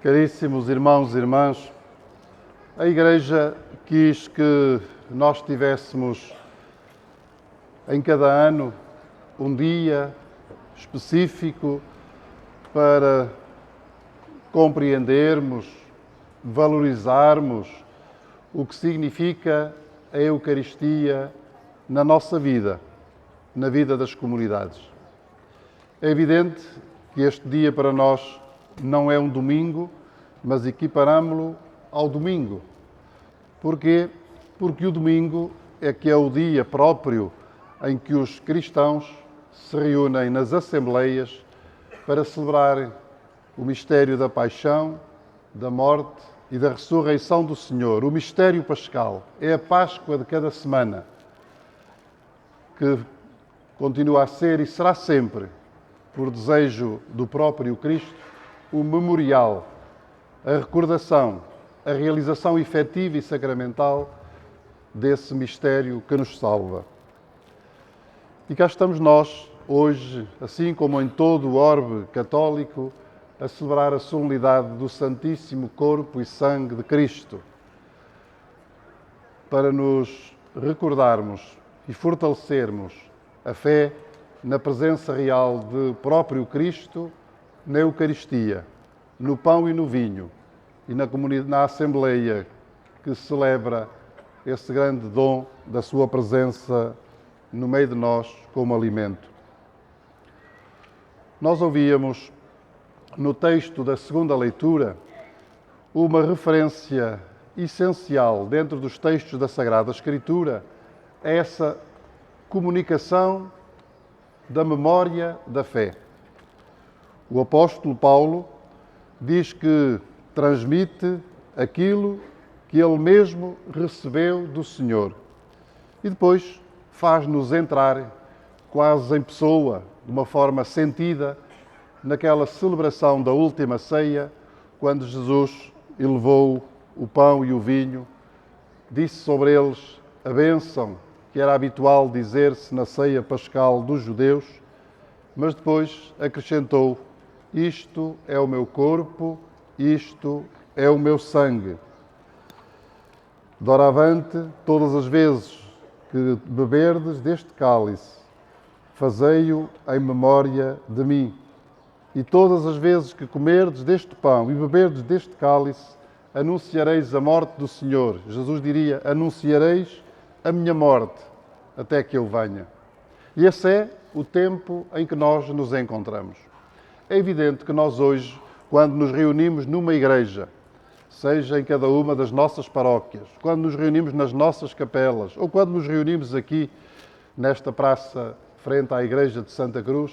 Caríssimos irmãos e irmãs, a Igreja quis que nós tivéssemos em cada ano um dia específico para compreendermos, valorizarmos o que significa a Eucaristia na nossa vida, na vida das comunidades. É evidente que este dia para nós não é um domingo, mas equiparámo-lo ao domingo. Porquê? Porque o domingo é que é o dia próprio em que os cristãos se reúnem nas assembleias para celebrar o mistério da paixão, da morte e da ressurreição do Senhor. O mistério pascal é a Páscoa de cada semana, que continua a ser e será sempre, por desejo do próprio Cristo, o memorial, a recordação, a realização efetiva e sacramental desse mistério que nos salva. E cá estamos nós, hoje, assim como em todo o orbe católico, a celebrar a solenidade do Santíssimo Corpo e Sangue de Cristo, para nos recordarmos e fortalecermos a fé na presença real do próprio Cristo, na Eucaristia, no pão e no vinho, e na Assembleia que celebra esse grande dom da sua presença no meio de nós como alimento. Nós ouvíamos no texto da segunda leitura uma referência essencial dentro dos textos da Sagrada Escritura a essa comunicação da memória da fé. O apóstolo Paulo diz que transmite aquilo que ele mesmo recebeu do Senhor e depois faz-nos entrar quase em pessoa, de uma forma sentida, naquela celebração da última ceia, quando Jesus elevou o pão e o vinho, disse sobre eles a bênção que era habitual dizer-se na ceia pascal dos judeus, mas depois acrescentou: isto é o meu corpo, isto é o meu sangue. Doravante, todas as vezes que beberdes deste cálice, fazei-o em memória de mim. E todas as vezes que comerdes deste pão e beberdes deste cálice, anunciareis a morte do Senhor. Jesus diria: anunciareis a minha morte até que eu venha. E esse é o tempo em que nós nos encontramos. É evidente que nós hoje, quando nos reunimos numa igreja, seja em cada uma das nossas paróquias, quando nos reunimos nas nossas capelas, ou quando nos reunimos aqui nesta praça frente à Igreja de Santa Cruz,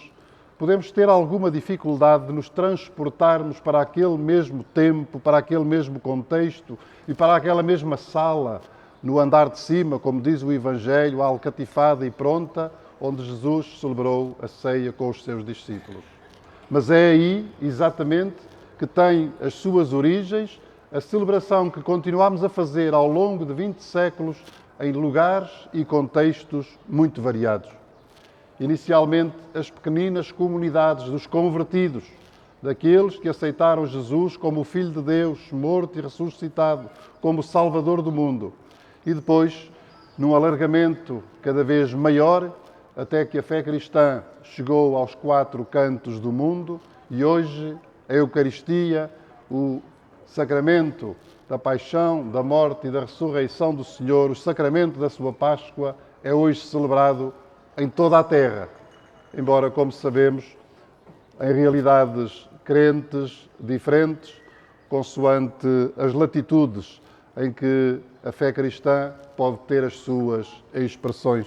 podemos ter alguma dificuldade de nos transportarmos para aquele mesmo tempo, para aquele mesmo contexto e para aquela mesma sala, no andar de cima, como diz o Evangelho, alcatifada e pronta, onde Jesus celebrou a ceia com os seus discípulos. Mas é aí, exatamente, que tem as suas origens a celebração que continuamos a fazer ao longo de 20 séculos em lugares e contextos muito variados. Inicialmente, as pequeninas comunidades dos convertidos, daqueles que aceitaram Jesus como o Filho de Deus, morto e ressuscitado, como o Salvador do mundo. E depois, num alargamento cada vez maior, até que a fé cristã chegou aos 4 cantos do mundo e hoje a Eucaristia, o sacramento da paixão, da morte e da ressurreição do Senhor, o sacramento da sua Páscoa, é hoje celebrado em toda a terra, embora, como sabemos, em realidades crentes diferentes, consoante as latitudes em que a fé cristã pode ter as suas expressões.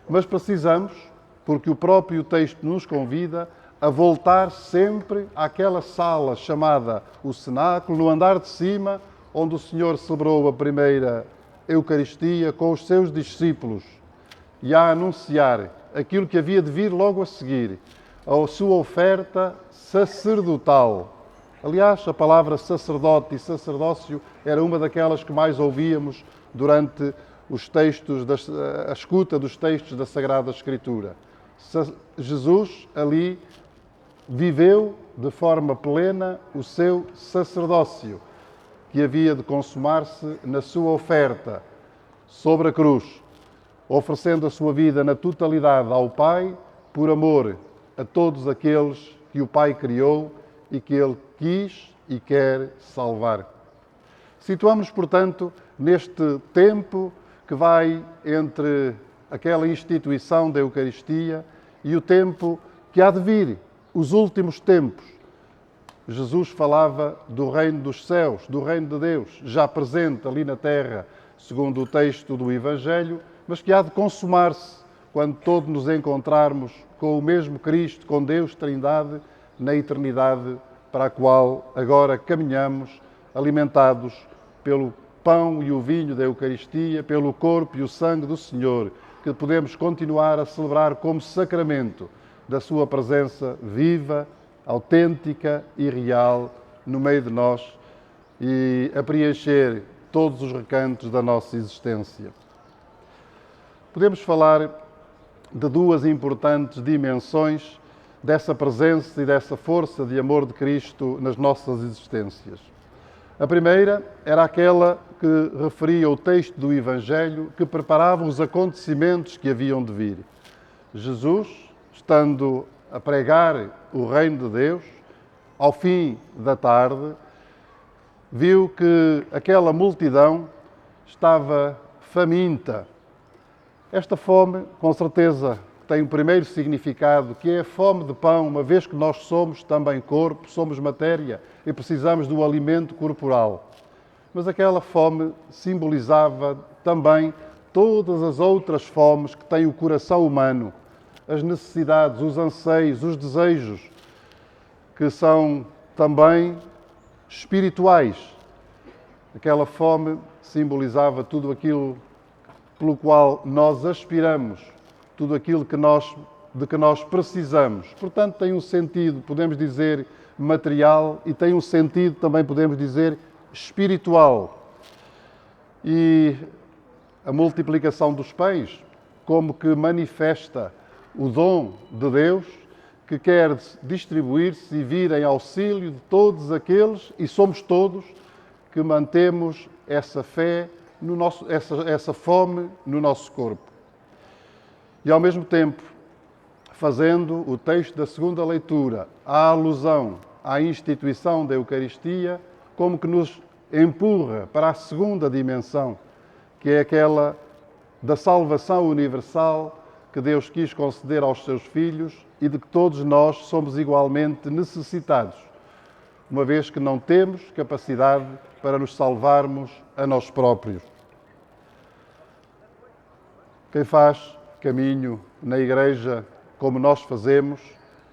Mas precisamos, porque o próprio texto nos convida a voltar sempre àquela sala chamada o cenáculo, no andar de cima, onde o Senhor celebrou a primeira Eucaristia com os seus discípulos e a anunciar aquilo que havia de vir logo a seguir, a sua oferta sacerdotal. Aliás, a palavra sacerdote e sacerdócio era uma daquelas que mais ouvíamos durante os textos, a escuta dos textos da Sagrada Escritura. Jesus ali viveu de forma plena o seu sacerdócio, que havia de consumar-se na sua oferta sobre a cruz, oferecendo a sua vida na totalidade ao Pai, por amor a todos aqueles que o Pai criou e que Ele quis e quer salvar. Situamos-nos, portanto, neste tempo que vai entre aquela instituição da Eucaristia e o tempo que há de vir, os últimos tempos. Jesus falava do reino dos céus, do reino de Deus, já presente ali na terra, segundo o texto do Evangelho, mas que há de consumar-se quando todos nos encontrarmos com o mesmo Cristo, com Deus Trindade, na eternidade para a qual agora caminhamos, alimentados pelo pão e o vinho da Eucaristia, pelo corpo e o sangue do Senhor, que podemos continuar a celebrar como sacramento da sua presença viva, autêntica e real no meio de nós e a preencher todos os recantos da nossa existência. Podemos falar de duas importantes dimensões dessa presença e dessa força de amor de Cristo nas nossas existências. A primeira era aquela que referia o texto do Evangelho que preparava os acontecimentos que haviam de vir. Jesus, estando a pregar o reino de Deus, ao fim da tarde, viu que aquela multidão estava faminta. Esta fome, com certeza, tem o primeiro significado, que é a fome de pão, uma vez que nós somos também corpo, somos matéria e precisamos do alimento corporal. Mas aquela fome simbolizava também todas as outras fomes que tem o coração humano, as necessidades, os anseios, os desejos, que são também espirituais. Aquela fome simbolizava tudo aquilo pelo qual nós aspiramos, tudo aquilo de que nós precisamos. Portanto, tem um sentido, podemos dizer, material e tem um sentido, também podemos dizer, espiritual. E a multiplicação dos pães, como que manifesta o dom de Deus, que quer distribuir-se e vir em auxílio de todos aqueles, e somos todos, que mantemos essa fé, essa fome no nosso corpo. E ao mesmo tempo, fazendo o texto da segunda leitura, a alusão à instituição da Eucaristia, como que nos empurra para a segunda dimensão, que é aquela da salvação universal que Deus quis conceder aos seus filhos e de que todos nós somos igualmente necessitados, uma vez que não temos capacidade para nos salvarmos a nós próprios. Quem faz caminho na Igreja, como nós fazemos,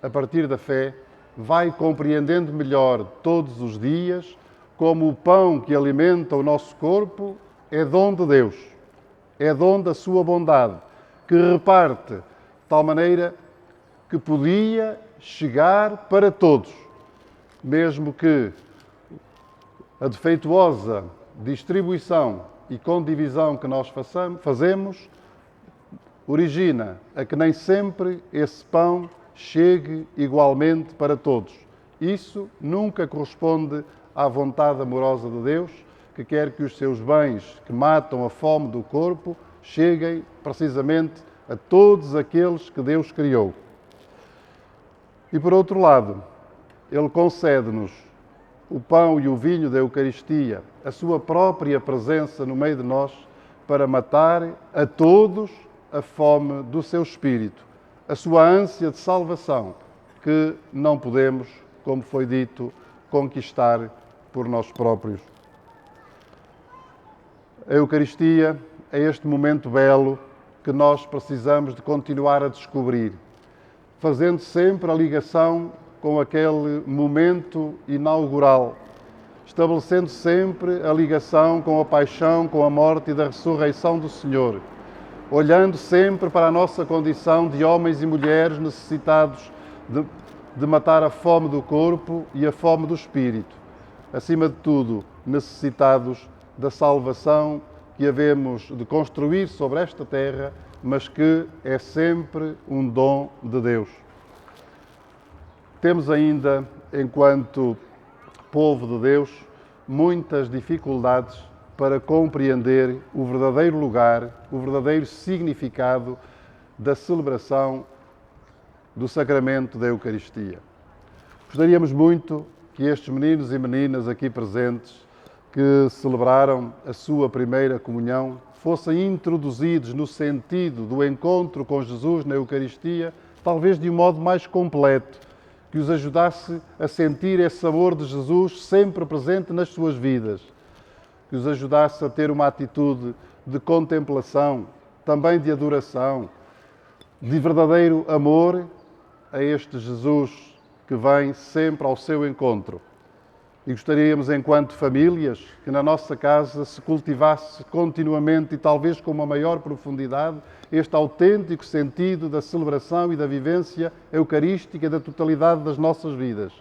a partir da fé, vai compreendendo melhor todos os dias como o pão que alimenta o nosso corpo é dom de Deus, é dom da sua bondade, que reparte de tal maneira que podia chegar para todos, mesmo que a defeituosa distribuição e condivisão que nós fazemos origina a que nem sempre esse pão chegue igualmente para todos. Isso nunca corresponde à vontade amorosa de Deus, que quer que os seus bens que matam a fome do corpo cheguem precisamente a todos aqueles que Deus criou. E por outro lado, Ele concede-nos o pão e o vinho da Eucaristia, a sua própria presença no meio de nós, para matar a todos a fome do seu espírito, a sua ânsia de salvação, que não podemos, como foi dito, conquistar por nós próprios. A Eucaristia é este momento belo que nós precisamos de continuar a descobrir, fazendo sempre a ligação com aquele momento inaugural, estabelecendo sempre a ligação com a paixão, com a morte e da ressurreição do Senhor, olhando sempre para a nossa condição de homens e mulheres necessitados de matar a fome do corpo e a fome do espírito. Acima de tudo, necessitados da salvação que havemos de construir sobre esta terra, mas que é sempre um dom de Deus. Temos ainda, enquanto povo de Deus, muitas dificuldades para compreender o verdadeiro lugar, o verdadeiro significado da celebração do sacramento da Eucaristia. Gostaríamos muito que estes meninos e meninas aqui presentes, que celebraram a sua primeira comunhão, fossem introduzidos no sentido do encontro com Jesus na Eucaristia, talvez de um modo mais completo, que os ajudasse a sentir esse sabor de Jesus sempre presente nas suas vidas, que os ajudasse a ter uma atitude de contemplação, também de adoração, de verdadeiro amor a este Jesus que vem sempre ao seu encontro. E gostaríamos, enquanto famílias, que na nossa casa se cultivasse continuamente e talvez com uma maior profundidade este autêntico sentido da celebração e da vivência eucarística da totalidade das nossas vidas.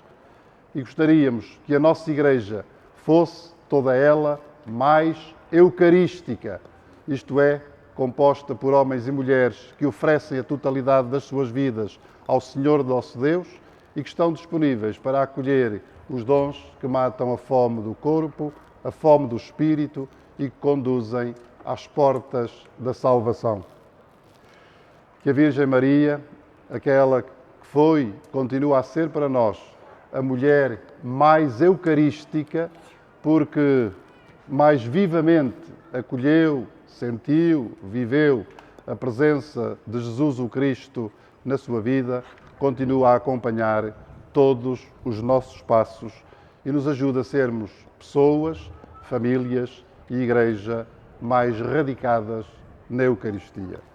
E gostaríamos que a nossa Igreja fosse, toda ela, mais eucarística, isto é, composta por homens e mulheres que oferecem a totalidade das suas vidas ao Senhor nosso Deus e que estão disponíveis para acolher os dons que matam a fome do corpo, a fome do espírito e que conduzem às portas da salvação. Que a Virgem Maria, aquela que foi, continua a ser para nós, a mulher mais eucarística, porque mais vivamente acolheu, sentiu, viveu a presença de Jesus o Cristo na sua vida, continua a acompanhar todos os nossos passos e nos ajuda a sermos pessoas, famílias e Igreja mais radicadas na Eucaristia.